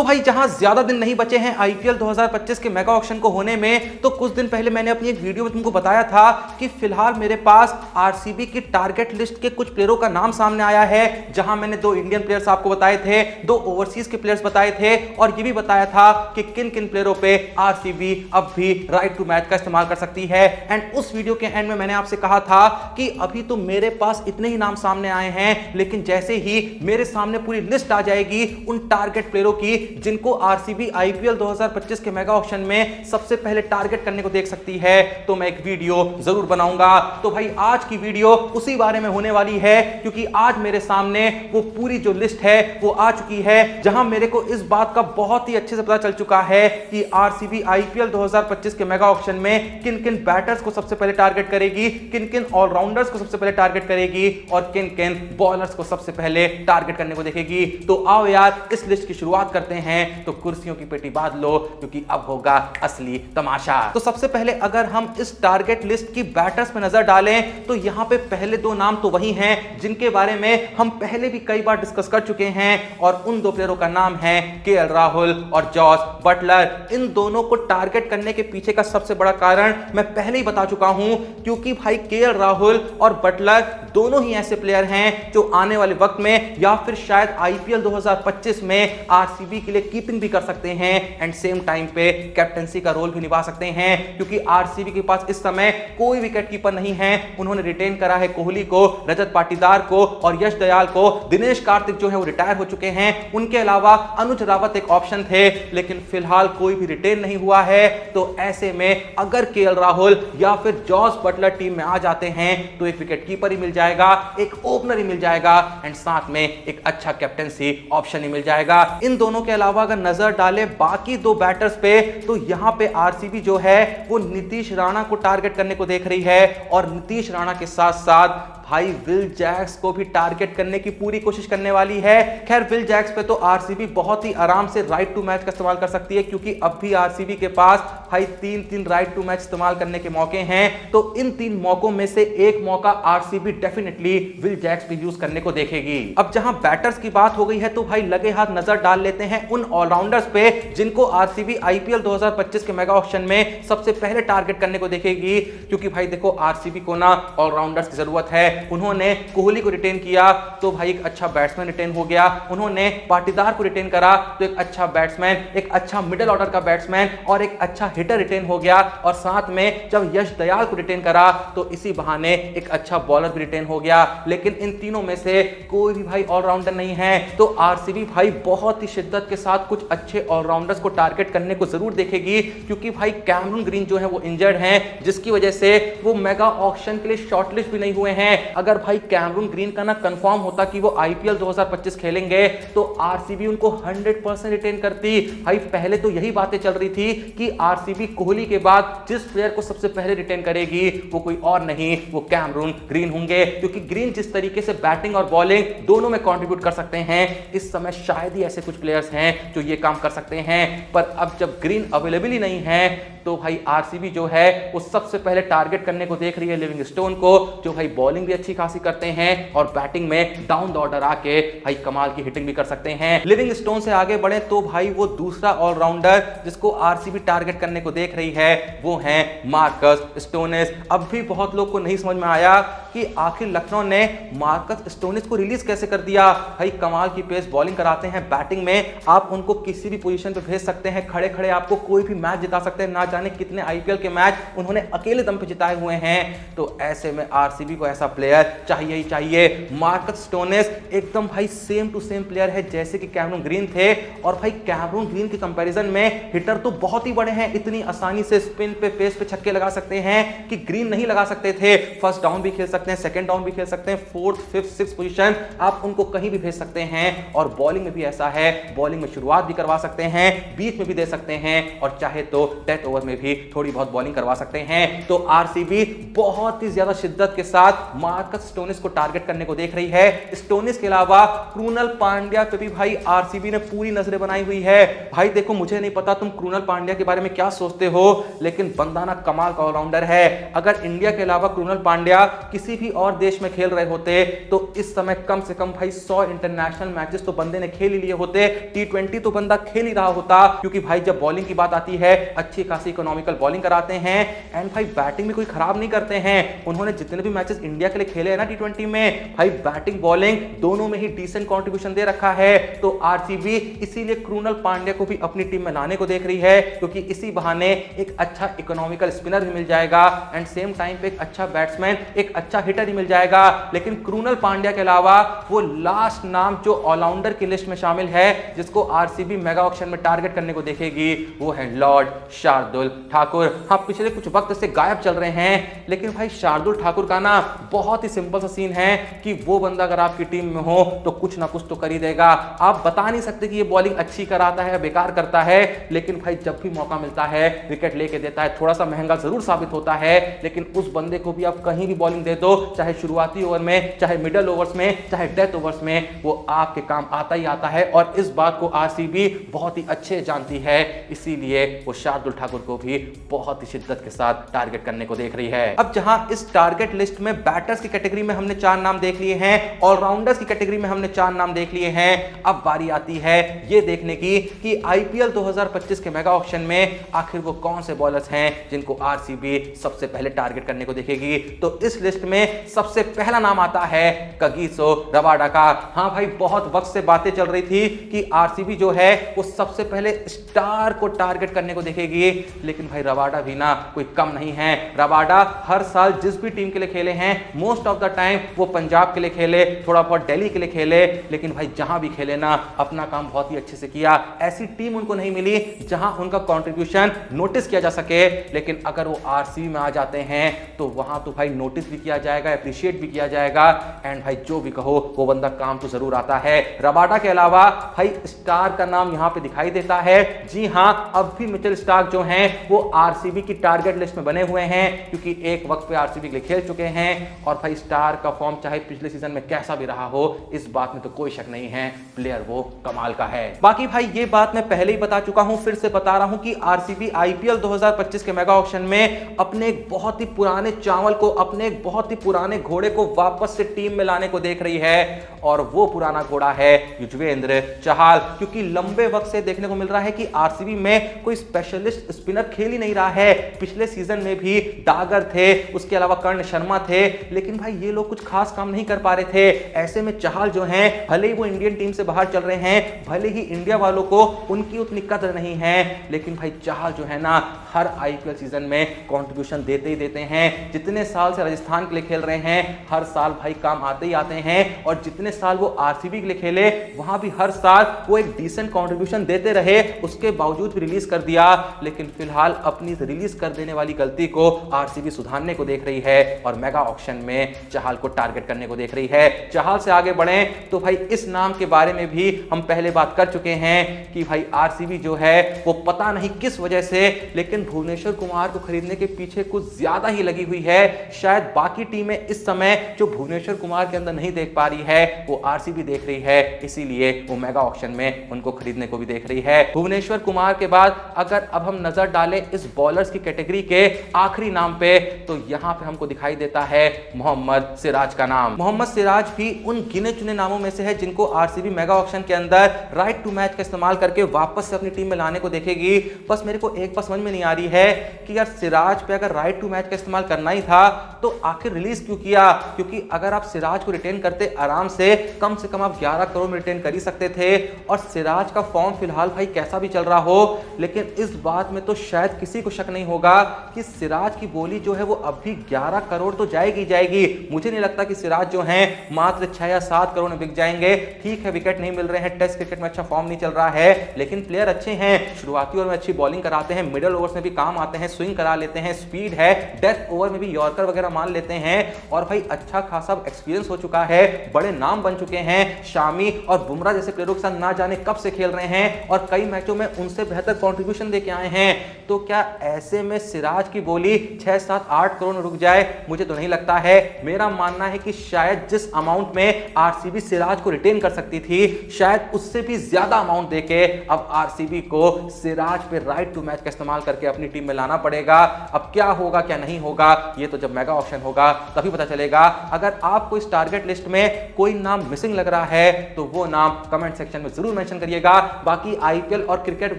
भाई जहां ज्यादा दिन नहीं बचे हैं आईपीएल 2025 के मेगा ऑक्शन को होने में, तो कुछ दिन पहले मैंने अपनी एक वीडियो में तुमको बताया था कि फिलहाल मेरे पास आरसीबी की टारगेट लिस्ट के कुछ प्लेयरों का नाम सामने आया है, जहां मैंने 2 इंडियन प्लेयर्स आपको बताए थे, 2 ओवरसीज के प्लेयर्स बताए थे और ये भी बताया था कि किन किन प्लेयरों पे आरसीबी अब भी राइट टू मैच का इस्तेमाल कर सकती है। एंड उस वीडियो के एंड में मैंने आपसे कहा था कि अभी तो मेरे पास इतने ही नाम सामने आए हैं, लेकिन जैसे ही मेरे सामने पूरी लिस्ट आ जाएगी उन टारगेट प्लेयरों की जिनको आरसीबी आईपीएल 2025 के मेगा ऑक्शन में सबसे पहले टारगेट करने को देख सकती है, तो मैं एक वीडियो जरूर बनाऊंगा। तो भाई आज की वीडियो उसी बारे में होने वाली है, क्योंकि आज मेरे सामने वो पूरी जो लिस्ट है वो आ चुकी है, जहां मेरे को इस बात का बहुत ही अच्छे से पता चल चुका है कि आरसीबी आईपीएल 2025 के मेगा ऑक्शन में किन किन बैटर्स को सबसे पहले टारगेट करेगी, किन किन ऑलराउंडर्स को सबसे पहले टारगेट करेगी और किन किन बॉलर्स को सबसे पहले टारगेट करने को देखेगी। तो आओ यार इस लिस्ट की शुरुआत करते हैं। तो कुर्सियों की पेटी बांध लो, क्योंकि अब होगा असली तमाशा। तो सबसे पहले अगर हम इस टारगेट लिस्ट की बैटर्स पे नजर डालें, तो यहां पे पहले 2 नाम तो वही हैं जिनके बारे में हम पहले भी कई बार डिस्कस कर चुके हैं, और उन 2 प्लेयरों का नाम है केएल राहुल और जॉस बटलर। इन दोनों को टारगेट करने के पीछे का सबसे बड़ा कारण मैं पहले ही बता चुका हूं, क्योंकि भाई केएल राहुल और बटलर दोनों ही ऐसे प्लेयर हैं जो आने वाले वक्त में या फिर शायद आईपीएल 2025 में आरसीबी के लिए कीपिंग भी कर सकते हैं एंड सेम टाइम पे कैप्टनसी का रोल भी निभा सकते हैं, क्योंकि आरसीबी के पास इस समय कोई विकेट कीपर नहीं है। उन्होंने रिटेन करा है कोहली को, रजत पाटीदार को और यश दयाल को। दिनेश कार्तिक जो है वो रिटायर हो चुके हैं। उनके अलावा अनुज रावत एक ऑप्शन थे, लेकिन फिलहाल कोई भी रिटेन नहीं हुआ है। तो ऐसे में अगर केएल राहुल या फिर जॉस बटलर टीम में आ जाते हैं तो एक विकेट कीपर ही मिल जाएगा, एक ओपनर ही मिल जाएगा एंड साथ में एक अच्छा कैप्टनसी ऑप्शन ही मिल जाएगा। इन दोनों के अलावा अगर नजर डालें बाकी 2 बैटर्स पे, तो यहां पे आरसीबी जो है वो नीतीश राणा को टारगेट करने को देख रही है, और नीतीश राणा के साथ साथ भाई विल जैक्स को भी टारगेट करने की पूरी कोशिश करने वाली है। खैर विल जैक्स पे तो आरसीबी बहुत ही आराम से राइट टू मैच का इस्तेमाल कर सकती है, क्योंकि अब भी आरसीबी के पास भाई 3 राइट टू मैच इस्तेमाल करने के मौके हैं। तो इन 3 मौकों में से एक मौका आरसीबी डेफिनेटली विल जैक्स पे यूज करने को देखेगी। अब जहां बैटर्स की बात हो गई है, तो भाई लगे हाथ नजर डाल लेते हैं उन ऑलराउंडर्स पे जिनको आरसीबी आईपीएल 2025 के मेगा ऑक्शन में सबसे पहले टारगेट करने को देखेगी, क्योंकि भाई देखो आरसीबी को ना ऑलराउंडर्स की जरूरत है। उन्होंने कोहली को रिटेन किया तो भाई एक अच्छा बैट्समैन रिटेन हो गया, उन्होंने पाटीदार को रिटेन करा तो एक अच्छा बैट्समैन, एक अच्छा मिडिल ऑर्डर का बैट्समैन और एक अच्छा हिटर रिटेन हो गया, और साथ में जब यश दयाल को रिटेन करा तो इसी बहाने एक अच्छा बॉलर भी रिटेन हो गया। लेकिन इन तीनों में से कोई भी भाई ऑलराउंडर नहीं है, तो आरसीबी भाई बहुत ही शिद्दत के साथ कुछ अच्छे ऑलराउंडर्स को टारगेट करने को जरूर देखेगी, क्योंकि भाई कैमरून ग्रीन जो है वो इंजर्ड हैं, जिसकी वजह से वो मेगा ऑक्शन के लिए शॉर्टलिस्ट भी नहीं हुए हैं। अगर भाई कैमरून ग्रीन का ना कंफर्म होता कि वो आईपीएल 2025 खेलेंगे, तो आरसीबी उनको 100% रिटेन करती। भाई पहले तो यही बातें चल रही थी कि आरसीबी कोहली के बाद जिस प्लेयर को सबसे पहले रिटेन करेगी वो कोई और नहीं, वो कैमरून ग्रीन होंगे, क्योंकि ग्रीन जिस तरीके से बैटिंग और बॉलिंग दोनों में कंट्रीब्यूट कर सकते हैं, इस समय शायद ही ऐसे कुछ प्लेयर्स हैं जो ये काम कर सकते हैं। पर अब जब ग्रीन अवेलेबल ही नहीं है, तो भाई आरसीबी जो है वो सबसे पहले टारगेट करने को देख रही है लिविंगस्टोन को, जो भाई बॉलिंग भी अच्छी खासी करते हैं और बैटिंग में डाउन द ऑर्डर आके भाई कमाल की हिटिंग भी कर सकते हैं। लिविंगस्टोन से आगे बढ़े तो भाई वो दूसरा ऑलराउंडर जिसको आरसीबी टारगेट करने को देख रही है वो है मार्कस स्टोनिस। अब भी बहुत लोग को नहीं समझ में आया कि आखिर लखनऊ ने मार्कस स्टोनिस को रिलीज कैसे कर दिया। भाई कमाल की पेस बॉलिंग कराते हैं, बैटिंग में आप उनको किसी भी पोजीशन पे भेज सकते हैं, खड़े खड़े आपको कोई भी मैच जिता सकते हैं, ना जाने कितने आईपीएल के मैच उन्होंने अकेले दम पे जिताए हुए हैं। तो ऐसे में आरसीबी को ऐसा प्लेयर चाहिए ही चाहिए। मार्कस स्टोनिस एकदम भाई सेम टू सेम प्लेयर है जैसे कि कैमरून ग्रीन थे, और भाई कैमरून ग्रीन के कंपैरिजन में हिटर तो बहुत ही बड़े हैं, इतनी आसानी से स्पिन पे पेस पे छक्के लगा सकते हैं कि ग्रीन नहीं लगा सकते थे। फर्स्ट डाउन भी खेल सकते हैं, सेकंड डाउन भी खेल सकते हैं, 4th 5th 6th पोजीशन आप उनको कहीं भी भेज सकते हैं। और बॉलिंग में भी ऐसा है, बॉलिंग में शुरुआत भी करवा सकते हैं, बीच में भी दे सकते हैं, और चाहे तो डेथ ओवर में भी थोड़ी बहुत बॉलिंग करवा सकते हैं। तो आरसीबी बहुत ही ज्यादा शिद्दत के साथ मार्कस स्टोनिस को टारगेट करने को देख रही है। स्टोनिस के अलावा क्रूनल पांड्या पे भी भाई आरसीबी ने पूरी नजरें बनाई हुई है। भाई देखो मुझे नहीं पता तुम क्रूनल पांड्या के बारे में क्या सोचते हो, लेकिन बंदा ना कमाल का ऑलराउंडर है। अगर इंडिया के अलावा क्रूनल पांड्या किसी किसी भी और देश में खेल रहे होते तो इस समय कम से कम भाई 100 इंटरनेशनल मैचेस तो बंदे ने खेल ही लिए होते, T20 तो बंदा खेल ही रहा होता, क्योंकि भाई जब बॉलिंग की बात आती है अच्छी खासी इकोनॉमिकल बॉलिंग कराते हैं एंड भाई बैटिंग में कोई खराब नहीं करते हैं। उन्होंने जितने भी मैचेस इंडिया के लिए खेले हैं ना T20 में, भाई बैटिंग बॉलिंग दोनों में ही डिसेंट कंट्रीब्यूशन दे रखा है। तो आरसीबी इसीलिए कृणाल पांड्या को भी अपनी टीम में लाने को देख रही है, क्योंकि इसी बहाने एक अच्छा इकोनॉमिकल स्पिनर भी मिल जाएगा एंड सेम टाइम पे एक अच्छा बैट्समैन, एक अच्छा हिटर ही मिल जाएगा। लेकिन कृणाल पांड्या के अलावा वो लास्ट नाम जो ऑलराउंडर की लिस्ट में शामिल है जिसको आरसीबी मेगा ऑक्शन में टारगेट करने को देखेगी, वो है लॉर्ड शार्दुल ठाकुर। हाँ, पिछले कुछ वक्त से गायब चल रहे हैं, लेकिन भाई शार्दुल ठाकुर का ना बहुत ही सिंपल सा सीन है कि वो बंदा अगर आपकी टीम में हो तो कुछ ना कुछ तो कर ही देगा। आप बता नहीं सकते कि ये बॉलिंग अच्छी कराता है या बेकार करता है, लेकिन भाई जब भी मौका मिलता है विकेट लेके देता है। थोड़ा सा महंगा जरूर साबित होता है, लेकिन उस बंदे को भी आप कहीं भी बॉलिंग दे दो, चाहे शुरुआती ओवर में, चाहे मिडल ओवर्स में, चाहे डेथ ओवर्स में, वो आपके काम आता ही आता है। और इस बात को आरसीबी बहुत ही अच्छे जानती है, इसीलिए वो शार्दुल ठाकुर को भी बहुत ही शिद्दत के साथ टारगेट करने को देख रही है। अब जहां इस टारगेट लिस्ट में बैटर्स की कैटेगरी में हमने 4 नाम देख लिए हैं, ऑलराउंडर्स की कैटेगरी में हमने 4 नाम देख लिए हैं, अब बारी आती है ये देखने की कि आईपीएल 2025 के मेगा ऑक्शन में आखिर वो कौन से बॉलर्स हैं जिनको आरसीबी सबसे पहले टारगेट करने को देखेगी। तो इस लिस्ट में सबसे पहला नाम आता है कगिसो रबाडा का। हाँ भाई, बहुत वक्त से बातें चल रही थी कि आरसीबी जो है वो सबसे पहले स्टार को टारगेट करने को देखेगी, लेकिन भाई रबाडा भी ना कोई कम नहीं है। रबाडा हर साल जिस भी टीम के लिए खेले हैं, मोस्ट ऑफ द टाइम वो पंजाब के लिए खेले, थोड़ा बहुत दिल्ली के लिए खेले, लेकिन भाई जहां भी खेले ना अपना काम बहुत ही अच्छे से किया। ऐसी टीम उनको नहीं मिली जहां उनका कंट्रीब्यूशन नोटिस किया जा सके, लेकिन अगर वो आरसीबी में आ जाते हैं तो वहां तो भाई नोटिस भी किया जाएगा, अप्रिशिएट भी किया जाएगा एंड भाई जो भी कहो वो बंदा काम तो जरूर आता है। रबाडा के अलावा भाई स्टार का नाम यहां पे दिखाई देता है। जी हां, अब भी मिचेल स्टार्क जो हैं वो आरसीबी की टारगेट लिस्ट में बने हुए हैं, क्योंकि एक वक्त पे आरसीबी के लिए खेल चुके हैं और भाई स्टार का फॉर्म चाहे पिछले सीजन में कैसा भी रहा हो, इस बात में तो कोई शक नहीं है, प्लेयर वो कमाल का है। बाकी भाई ये बात मैं पहले ही बता चुका हूं, फिर से बता रहा हूं कि आरसीबी आईपीएल 2025 के मेगा ऑक्शन में अपने एक बहुत ही पुराने चावल को, अपने एक बहुत ही पुराने घोड़े को वापस से टीम में लाने को देख रही है, और वो पुराना घोड़ा है युजवेंद्र चहल। क्योंकि लंबे वक्त से देखने को मिल रहा है कि आरसीबी में कोई स्पेशलिस्ट स्पिनर खेल ही नहीं रहा है। पिछले सीजन में भी डागर थे, उसके अलावा कर्ण शर्मा थे, लेकिन भाई ये लोग कुछ खास काम नहीं कर पा रहे थे। ऐसे में चहल जो हैं, भले ही वो इंडियन टीम से बाहर चल रहे हैं, भले ही इंडिया वालों को उनकी उतनी कदर नहीं है, लेकिन भाई चहल जो है ना हर आईपीएल सीजन में कंट्रीब्यूशन देते ही देते हैं। जितने साल से राजस्थान के लिए खेल रहे हैं, हर साल भाई काम आते ही आते हैं, और जितने साल वो आरसीबी के लिए खेले वहां भी हर साल वो एक डिसेंट कंट्रीब्यूशन देते रहे, उसके बावजूद भी रिलीज कर दिया। लेकिन फिलहाल अपनी रिलीज कर देने वाली गलती को आरसीबी सुधारने को देख रही है और मेगा ऑक्शन में चहल को टारगेट करने को देख रही है। चहल से आगे बढ़े तो भाई इस नाम के बारे में भी हम पहले बात कर चुके हैं कि भाई आरसीबी जो है वो पता नहीं किस वजह से, लेकिन भुवनेश्वर कुमार को खरीदने के पीछे कुछ ज्यादा ही लगी हुई है। शायद बाकी टीमें इस समय जो भुवनेश्वर कुमार के अंदर नहीं देख पा रही है वो आरसीबी देख रही है, इसीलिए वो मेगा ऑक्शन में उनको खरीदने को भी देख रही है। भुवनेश्वर कुमार के बाद अगर अब हम नजर डालें इस बॉलर्स की कैटेगरी के आखिरी नाम पे, तो यहां पे हमको दिखाई देता है मोहम्मद सिराज का नाम। मोहम्मद सिराज भी उन गिने चुने नामों में से है जिनको आरसीबी मेगा ऑक्शन के अंदर राइट टू मैच का इस्तेमाल करके वापस से अपनी टीम में लाने को देखेगी। बस मेरे को एक बात समझ में नहीं आ रही है कि यार सिराज पे अगर राइट टू मैच का इस्तेमाल करना ही था तो आखिर रिलीज क्यों किया? क्योंकि अगर आप सिराज को रिटेन करते आराम से कम आप 11 करोड़ में रिटेन कर ही सकते थे। और सिराज का फॉर्म फिलहाल भाई कैसा भी चल रहा हो, लेकिन इस बात में तो शायद किसी को शक नहीं होगा कि सिराज की बोली जो है वो अब भी 11 करोड़ तो जाएगी जाएगी। मुझे नहीं लगता कि सिराज जो है मात्र 6 या 7 करोड़ में बिक जाएंगे। ठीक है, विकेट नहीं मिल रहे हैं, टेस्ट क्रिकेट में अच्छा फॉर्म नहीं चल रहा है, लेकिन प्लेयर अच्छे हैं, शुरुआती ओवर में अच्छी बॉलिंग कराते हैं, मिडिल ओवर्स में भी काम आते हैं, स्विंग करा लेते हैं, स्पीड है, डेथ ओवर में भी यॉर्कर वगैरह मान लेते हैं, और भाई अच्छा खासा एक्सपीरियंस हो चुका है, बड़े नाम बन चुके हैं। शामी और बुमराह जैसे प्लेयरों के साथ ना जाने कब से खेल रहे हैं और कई मैचों में उनसे बेहतर कंट्रीब्यूशन देके आए हैं। तो क्या ऐसे में सिराज की बोली 6, 7, 8 करोड़ में रुक जाए? मुझे तो नहीं लगता है। मेरा मानना है कि शायद जिस अमाउंट में आरसीबी सिराज को रिटेन कर सकती थी, शायद उससे भी ज्यादा अमाउंट देके अब आरसीबी को सिराज पे राइट टू मैच का इस्तेमाल करके अपनी टीम में लाना पड़ेगा। अब क्या होगा क्या नहीं होगा ये तो जब मेगा ऑक्शन होगा तभी पता चलेगा। अगर आपको इस टारगेट लिस्ट में कोई नाम मिसिंग लग रहा है तो वो नाम कमेंट सेक्शन में जरूर मेंशन करिएगा। बाकी आईपीएल और क्रिकेट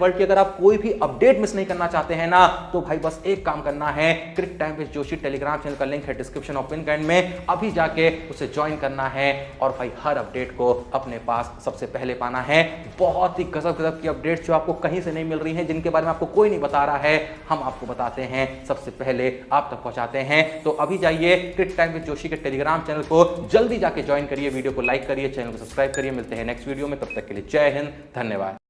वर्ल्ड की अगर आप कोई भी अपडेट मिस नहीं करना चाहते हैं ना, तो भाई बस एक काम करना है, cric time with Joshi Telegram channel का लिंक है डिस्क्रिप्शन और पिन कमेंट में, अभी जाके उसे ज्वाइन करना है और भाई हर अपडेट को अपने पास सबसे पहले पाना है। बहुत ही गजब की अपडेट्स जो आपको कहीं से नहीं मिल रही हैं, जिनके बारे में आपको कोई नहीं बता रहा है, हम आपको बताते हैं, सबसे पहले आप तक पहुंचाते हैं। तो अभी जाइए क्रिक टाइम विद जोशी के टेलीग्राम चैनल को जल्दी जाके ज्वाइन करिए, वीडियो को लाइक करिए, चैनल को सब्सक्राइब करिए। मिलते हैं नेक्स्ट वीडियो में, तब तक के लिए जय हिंद, धन्यवाद।